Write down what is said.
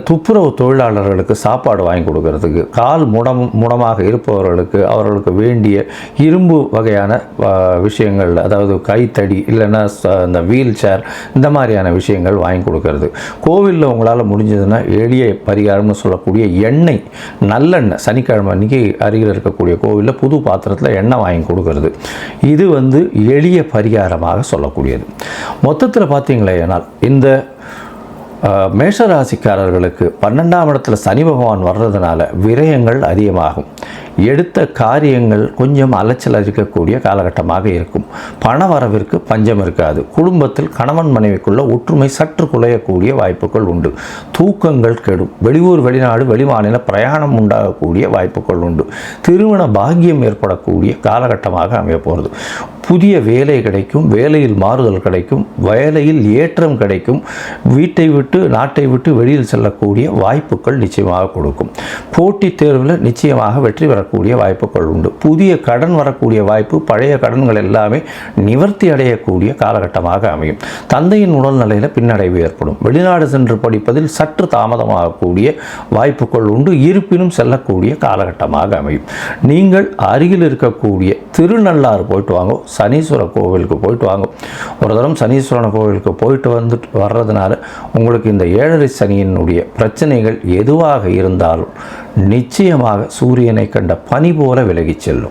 துப்புரவு தொழிலாளர்களுக்கு சாப்பாடு வாங்கி கொடுக்கறதுக்கு, கால் முடமாக இருப்பவர்களுக்கு அவர்களுக்கு வேண்டிய இரும்பு வகையான விஷயங்கள், அதாவது கைத்தடி இல்லைன்னா இந்த வீல் சேர், இந்த மாதிரியான விஷயங்கள் வாங்கி கொடுக்கறது. கோவிலில் உங்களால் முடிஞ்சதுன்னா எளிய பரிகாரம்னு சொல்லக்கூடிய எண்ணெய், நல்லெண்ணெய், சனிக்கிழமை அன்றைக்கி அருகில் இருக்கக்கூடிய கோவிலில் புது பாத்திரத்தில் எண்ணெய் வாங்கி கொடுக்கறது. இது எளிய பரிகாரமாக சொல்லக்கூடியது. மொத்தத்தில் பார்த்தீங்களேனால் இந்த மேஷராசிக்காரர்களுக்கு 12ஆம் இடத்துல சனி பகவான் வர்றதுனால விரயங்கள் அதிகமாகும். எடுத்த காரியங்கள் கொஞ்சம் அலைச்சல் இருக்கக்கூடிய காலகட்டமாக இருக்கும். பண வரவிற்கு பஞ்சம் இருக்காது. குடும்பத்தில் கணவன் மனைவிக்குள்ள ஒற்றுமை சற்று குலையக்கூடிய வாய்ப்புகள் உண்டு. தூக்கங்கள் கெடும். வெளியூர், வெளிநாடு, வெளிமாநில பிரயாணம் உண்டாகக்கூடிய வாய்ப்புகள் உண்டு. திருமண பாக்கியம் ஏற்படக்கூடிய காலகட்டமாக அமைய போகிறது. புதிய வேலை கிடைக்கும், வேலையில் மாறுதல் கிடைக்கும், வேலையில் ஏற்றம் கிடைக்கும், வீட்டை விட்டு நாட்டை விட்டு வெளியில் செல்லக்கூடிய வாய்ப்புகள் நிச்சயமாக கொடுக்கும். போட்டித் தேர்வில் நிச்சயமாக வெற்றி பெறக்கூடிய வாய்ப்புகள் உண்டு. புதிய கடன் வரக்கூடிய வாய்ப்பு, பழைய கடன்கள் எல்லாமே நிவர்த்தி அடையக்கூடிய காலகட்டமாக அமையும். தந்தையின் உடல்நிலையில் பின்னடைவு ஏற்படும். வெளிநாடு சென்று படிப்பதில் சற்று தாமதமாகக்கூடிய வாய்ப்புகள் உண்டு. இருப்பினும் செல்லக்கூடிய காலகட்டமாக அமையும். நீங்கள் அருகில் இருக்கக்கூடிய திருநள்ளாறு போயிட்டு வாங்க, சனீஸ்வர கோவிலுக்கு போயிட்டு வாங்க. ஒரு தரம் சனீஸ்வரன் கோவிலுக்கு போயிட்டு வர்றதுனால உங்களுக்கு இந்த 7.5 சனியினுடைய பிரச்சனைகள் எதுவாக இருந்தாலும் நிச்சயமாக சூரியனை கண்ட பனி போல விலகிச் செல்லும்.